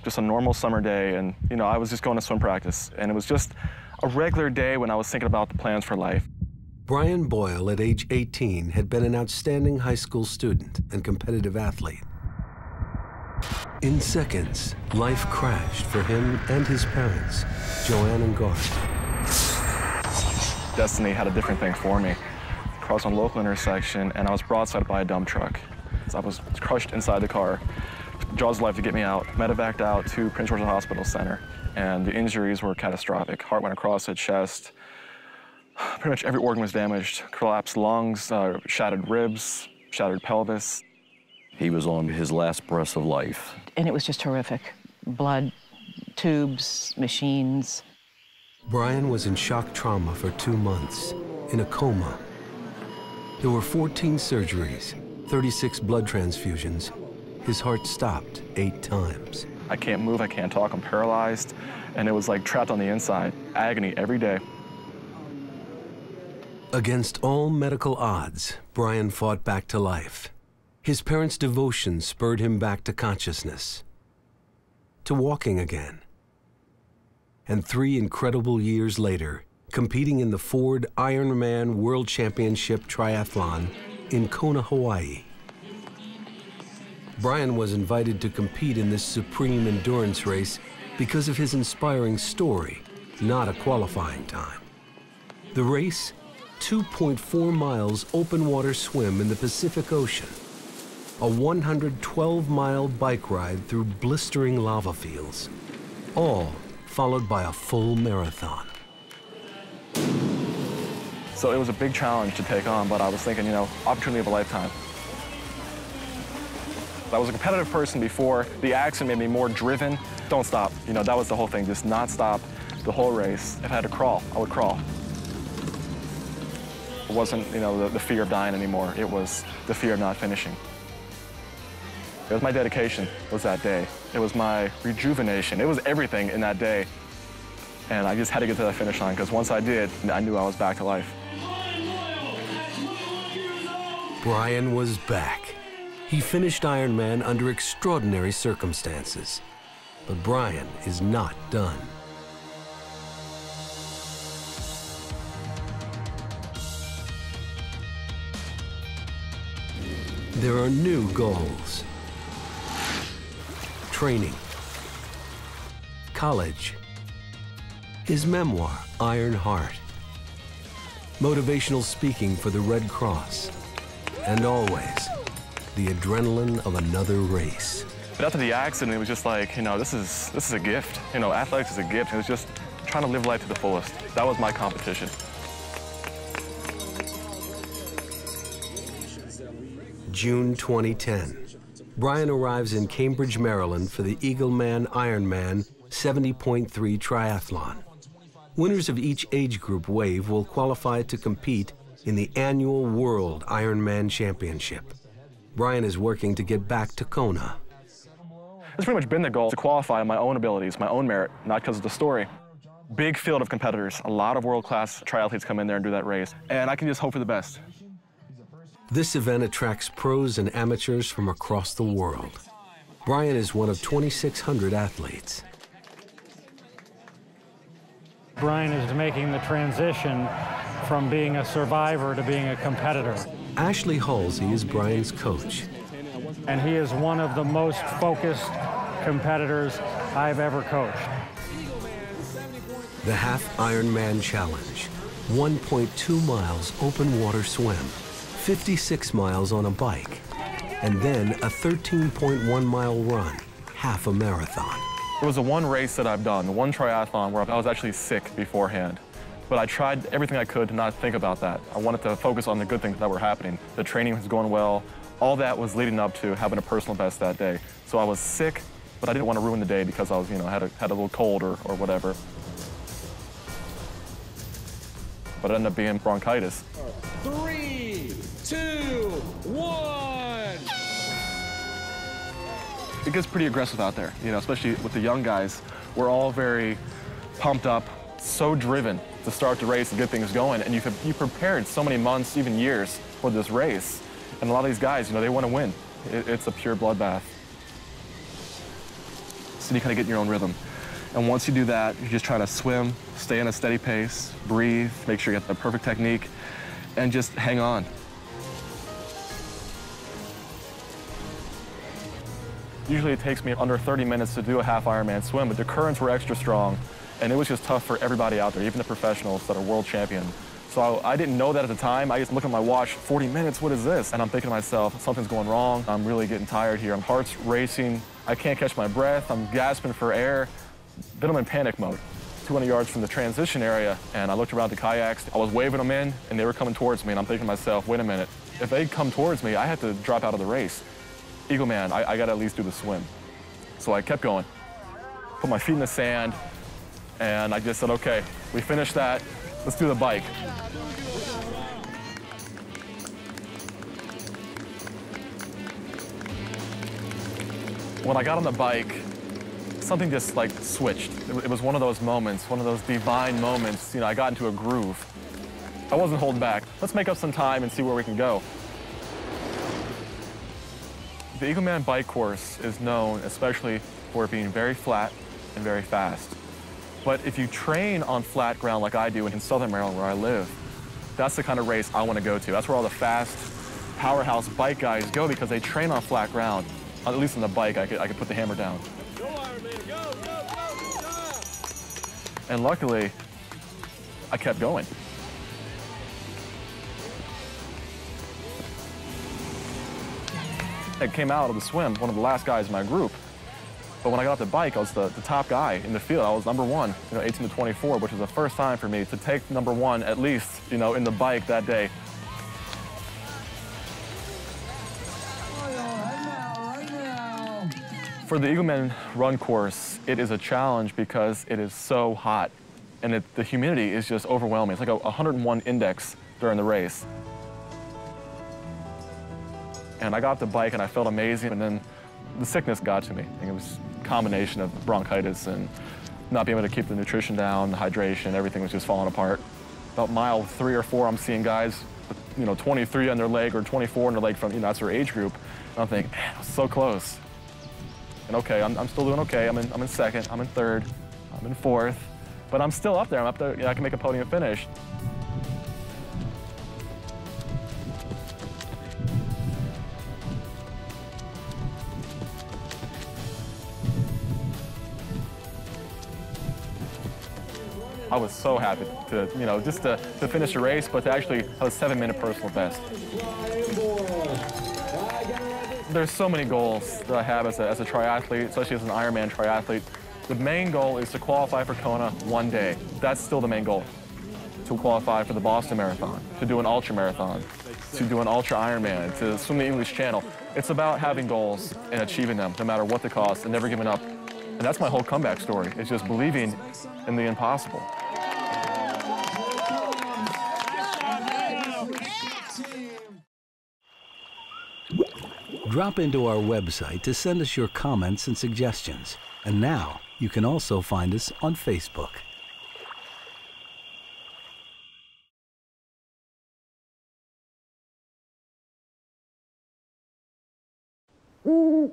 just a normal summer day, and I was just going to swim practice, and it was just a regular day when I was thinking about the plans for life. Brian Boyle, at age 18, had been an outstanding high school student and competitive athlete. In seconds, life crashed for him and his parents, Joanne and Garth. Destiny had a different thing for me. Crossed on a local intersection, and I was broadsided by a dump truck. So I was crushed inside the car. Jaws of life to get me out. Medevaced out to Prince George's Hospital Center, and the injuries were catastrophic. Heart went across the chest. Pretty much every organ was damaged. Collapsed lungs, shattered ribs, shattered pelvis. He was on his last breaths of life. And it was just horrific. Blood, tubes, machines. Brian was in shock trauma for 2 months, in a coma. There were 14 surgeries, 36 blood transfusions. His heart stopped 8 times. I can't move, I can't talk, I'm paralyzed. And it was like trapped on the inside. Agony every day. Against all medical odds, Brian fought back to life. His parents' devotion spurred him back to consciousness, to walking again. And 3 incredible years later, competing in the Ford Ironman World Championship Triathlon in Kona, Hawaii. Brian was invited to compete in this supreme endurance race because of his inspiring story, not a qualifying time. The race, 2.4 miles open water swim in the Pacific Ocean, a 112-mile bike ride through blistering lava fields, all followed by a full marathon. So it was a big challenge to take on, but I was thinking, opportunity of a lifetime. I was a competitive person before. The accident made me more driven. Don't stop. That was the whole thing, just not stop the whole race. If I had to crawl, I would crawl. It wasn't, the fear of dying anymore. It was the fear of not finishing. It was my dedication, was that day. It was my rejuvenation. It was everything in that day. And I just had to get to that finish line, because once I did, I knew I was back to life. Brian was back. He finished Ironman under extraordinary circumstances. But Brian is not done. There are new goals. Training. College. His memoir, Iron Heart. Motivational speaking for the Red Cross. And always, the adrenaline of another race. But after the accident, it was just like, this is a gift. Athletics is a gift. It was just trying to live life to the fullest. That was my competition. June 2010. Brian arrives in Cambridge, Maryland for the Eagleman Ironman70.3 triathlon. Winners of each age group wave will qualify to compete in the annual World Ironman Championship. Brian is working to get back to Kona. It's pretty much been the goal to qualify on my own abilities, my own merit, not because of the story. Big field of competitors. A lot of world-class triathletes come in there and do that race, and I can just hope for the best. This event attracts pros and amateurs from across the world. Brian is one of 2,600 athletes. Brian is making the transition from being a survivor to being a competitor. Ashley Halsey is Brian's coach. And he is one of the most focused competitors I've ever coached. The Half Ironman Challenge, 1.2 miles open water swim, 56 miles on a bike, and then a 13.1-mile run, half a marathon. It was the one race that I've done, the one triathlon where I was actually sick beforehand. But I tried everything I could to not think about that. I wanted to focus on the good things that were happening. The training was going well. All that was leading up to having a personal best that day. So I was sick, but I didn't want to ruin the day because I was, had a little cold or whatever. But it ended up being bronchitis. 3, 2, 1. It gets pretty aggressive out there, especially with the young guys. We're all very pumped up, so driven to start the race and get things going. And you prepared so many months, even years, for this race. And a lot of these guys, they want to win. It's a pure bloodbath. so you kind of get in your own rhythm. And once you do that, you're just trying to swim, stay in a steady pace, breathe, make sure you get the perfect technique, and just hang on. Usually it takes me under 30 minutes to do a half Ironman swim, but the currents were extra strong, and it was just tough for everybody out there, even the professionals that are world champion. So I didn't know that at the time. I just look at my watch, 40 minutes, what is this? And I'm thinking to myself, something's going wrong. I'm really getting tired here. My heart's racing. I can't catch my breath. I'm gasping for air. Then I'm in panic mode. 200 yards from the transition area, and I looked around the kayaks. I was waving them in, and they were coming towards me, and I'm thinking to myself, wait a minute. If they come towards me, I have to drop out of the race. Eagleman, I got to at least do the swim. So I kept going, put my feet in the sand, and I just said, okay, we finished that, let's do the bike. When I got on the bike, something just like switched. It was one of those moments, one of those divine moments. You know, I got into a groove. I wasn't holding back. Let's make up some time and see where we can go. The Eagleman bike course is known especially for being very flat and very fast. But if you train on flat ground like I do in Southern Maryland where I live, that's the kind of race I want to go to. That's where all the fast powerhouse bike guys go because they train on flat ground. At least on the bike, I could put the hammer down. Go, Ironman, go, go, go, go. And luckily, I kept going. I came out of the swim, one of the last guys in my group. But when I got off the bike, I was the top guy in the field. I was number one, 18 to 24, which was the first time for me to take number one, at least, in the bike that day. For the Eagleman run course, it is a challenge because it is so hot, and the humidity is just overwhelming. It's like a 101 index during the race. And I got off the bike and I felt amazing, and then the sickness got to me. I think it was a combination of bronchitis and not being able to keep the nutrition down, the hydration, everything was just falling apart. About mile 3 or 4, I'm seeing guys with, 23 on their leg or 24 on their leg from, that's their age group. And I'm thinking, man, I was so close. And okay, I'm still doing okay. I'm in second, I'm in third, I'm in fourth, but I'm still up there. I'm up there, I can make a podium finish. I was so happy to, just to finish the race, but to actually have a 7-minute personal best. There's so many goals that I have as a triathlete, especially as an Ironman triathlete. The main goal is to qualify for Kona one day. That's still the main goal. To qualify for the Boston Marathon, to do an ultra marathon, to do an ultra Ironman, to swim the English Channel. It's about having goals and achieving them, no matter what the cost, and never giving up. And that's my whole comeback story. It's just believing in the impossible. Drop into our website to send us your comments and suggestions. And now you can also find us on Facebook. Ooh.